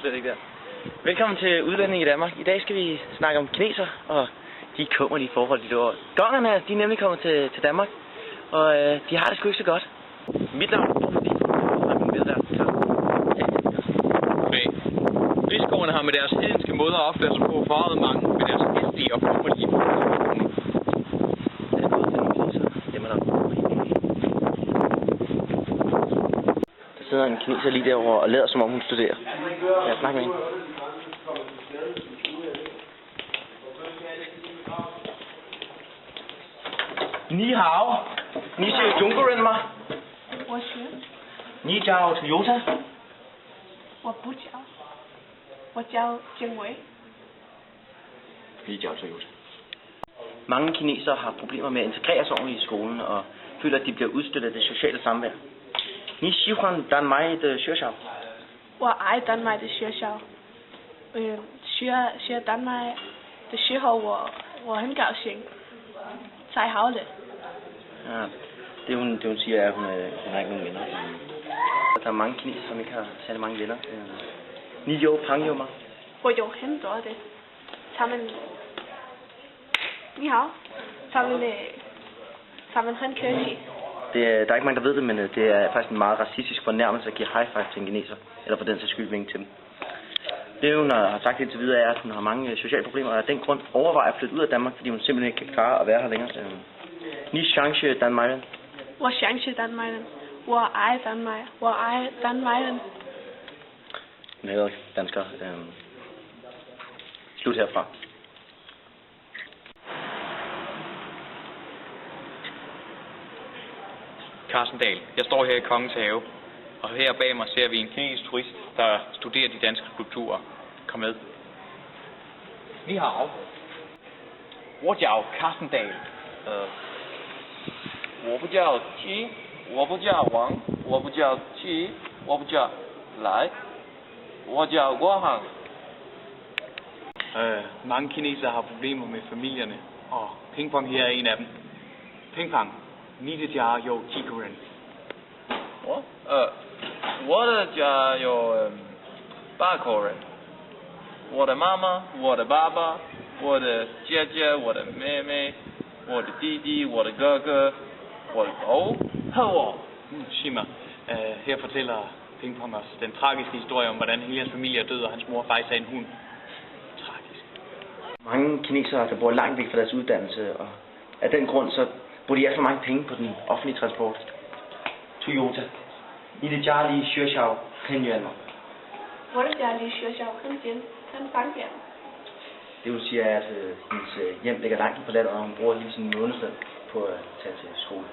slet ikke der. Velkommen til Udlænding i Danmark. I dag skal vi snakke om kineser og de kummerlige forhold, de lever. Gongerne, de er nemlig kommet til Danmark, og de har det sgu ikke så godt. Mit navn er fordi min medvært klar. Rigsgårdene har med deres hedenske måder at opføre sig på forarvet mange med deres hæslige og kummerlige forhold. Der sidder en kineser lige derovre og lader som om hun studerer. Jeg snakker med hende. Ni hao. Ni er Jungkorean ma. 我是， Ni jiao Toyota. 我不叫，我叫建伟。 Ni jiao Toyota. Mange kinesere har problemer med at integrere sig ordentligt i skolen og føler, at de bliver udstødt af det sociale samvær. Ni Xihuan Dan Mai de Xuexiao. 我爱丹麦的学校，学丹麦的时候我很高兴，太好了。 Ja, det hun siger er, at hun har ikke nogen venner. Der er mange kinesere, som ikke har særlig mange venner. Ni jo pang jo ma. 我有很多的，他们，你好，他们很客气。 Der er ikke mange, der ved det, men det er faktisk en meget racistisk fornærmelse at give high five til en kineser. Eller for den sags skyld vinke til dem. Det hun har sagt indtil videre er, at hun har mange sociale problemer, og af den grund overvejer at flytte ud af Danmark, fordi hun simpelthen ikke kan klare at være her længere. Ni chance Danmark. 我想去丹麦人，我爱丹麦，我爱丹麦人。 Hun hedder dansker. Slut herfra. Carsten Dahl. Jeg står her i Kongens Have, og her bag mig ser vi en kinesisk turist, der studerer de danske kulturer. Kom med. Ni hao. 我叫 Carsten Dahl. 我不叫鸡，我不叫王，我不叫鸡，我不叫来，我叫郭航。 Mange kinesere har problemer med familierne, og pingpong her er en af dem. Pingpong. Ni de jia yo Jikoren. 我的家有8口人，我的妈妈，我的爸爸，我的姐姐，我的妹妹，我的弟弟，我的哥哥，我的狗和我。 Sig mig. Her fortæller Pingpong os den tragiske historie om, hvordan hele hans familie er død, og hans mor faktisk er en hund. Tragisk. Mange kinesere, der bor langt væk fra deres uddannelse, og af den grund så bruger de alt for mange penge på den offentlige transport. Toyota. Ni det Charlie Xuexiao Penyuan. 我的家离学校很近，很方便。 Det vil sige, at hendes hjem ligger langt på landet, og hun bruger hele sin månedsløn på at tage til skole.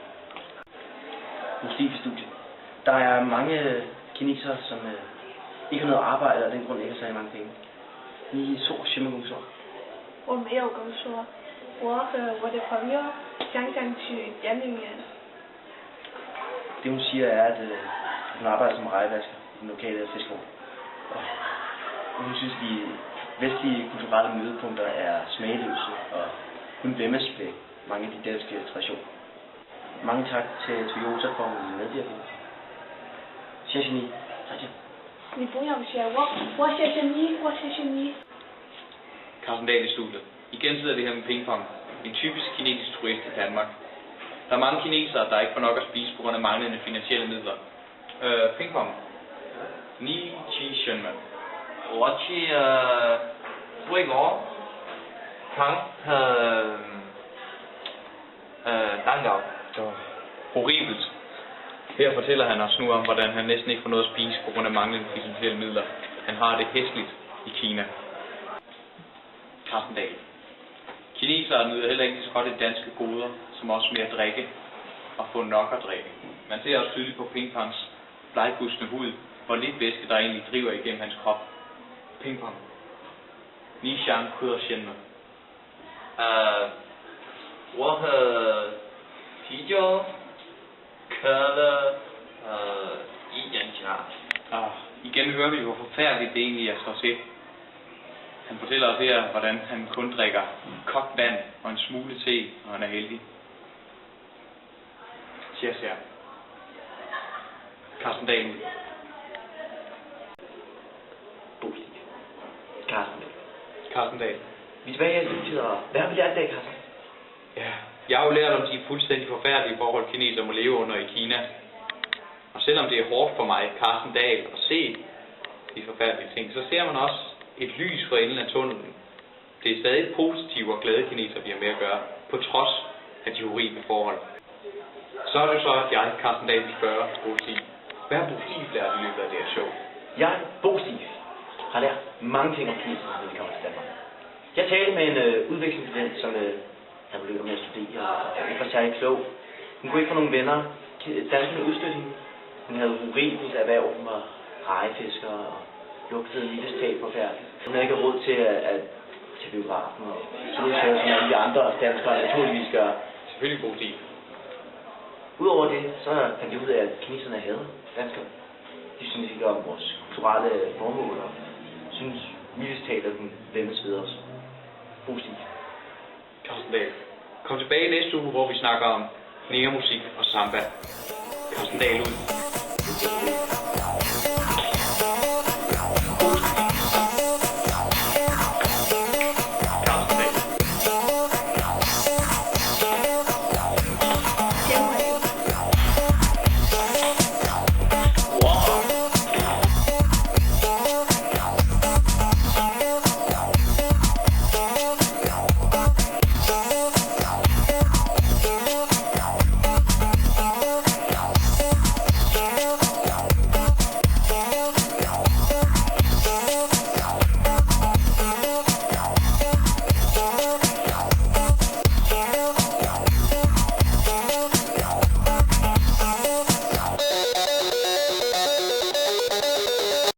Muslimstudie. Der er mange kinesere, som ikke har noget arbejde, og af den grund ikke har særlig mange penge. Ni så Shimagong så. 我没有工作，我和我的朋友想去电影院。 Det hun siger er, at hun arbejder som rejevasker i den lokale fiskevogn. Og hun synes, de vestlige kulturelle mødepunkter er smagløse og kun vemmes ved mange af de danske traditioner. Mange tak til Toyota for en medvirkning. 谢谢你，再见。你不要谢我，我谢谢你，我谢谢你。 Carsten Dahl i studiet. Igen sidder vi her med Pingpong. En typisk kinesisk turist i Danmark. Der er mange kinesere, der ikke får nok at spise på grund af manglende finansielle midler. Pingpong. Ni chi shenmen. 我去惠国尝蛋糕。 Horribelt. Her fortæller han os nu om, hvordan han næsten ikke får noget at spise på grund af manglende finansielle midler. Han har det hæsligt i Kina. Carsten Dahl. Kinesere nyder heller ikke så godt de danske goder, som også med at drikke og få nok at drikke. Man ser også tydeligt på Pingpongs blegbusende hud, hvor lidt væske der egentlig driver igennem hans krop. Pingpong. Ni xiang kuder shenme. 我喝啤酒、可乐、一人茶。 Igen hører vi, hvor forfærdeligt det egentlig er så set. Han fortæller os her, hvordan han kun drikker kogt vand og en smule te, og han er heldig. Cheers her. Carsten Dahl. Bolig. Carsten Dahl. Vi er tilbage her i studiet, og hvad har vi lært i dag, Carsten? Ja, jeg har jo lært om de fuldstændig forfærdelige forhold, kinesere må leve under i Kina. Og selvom det er hårdt for mig, Carsten Dahl, at se de forfærdelige ting, så ser man også et lys for enden af tunnelen. Det er stadig positive og glade kinesere, vi har med at gøre, på trods af de horrible forhold. Så er det så, at jeg, Carsten Dahl, vil spørge Bo Stig. Hvad har Bo Stig lært i løbet af det her show? Jeg, Bo Stig, har lært mange ting om kineserne, når vi kommer til Danmark. Jeg talte med en udvekslingsstudent, som havde begyndt med at studere, og ikke var særlig klog. Hun kunne ikke få nogle venner. Danskerne udstødte hende. Hun havde horribelt erhverv. Hun var rejefisker og lugtede livets tag forfærdeligt. Hun havde ikke råd til at til biografen og soltøj, som alle de andre danskere naturligvis gør. Selvfølgelig Bo Stig. Udover det, så fandt de ud af, at kineserne havde danskere. De synes ikke om vores kulturelle formål og synes mildest talt, at den vendes ved os. Bo Stig. Carsten Dahl. Kom tilbage næste uge, hvor vi snakker om negermusik og samba. Carsten Dahl ud.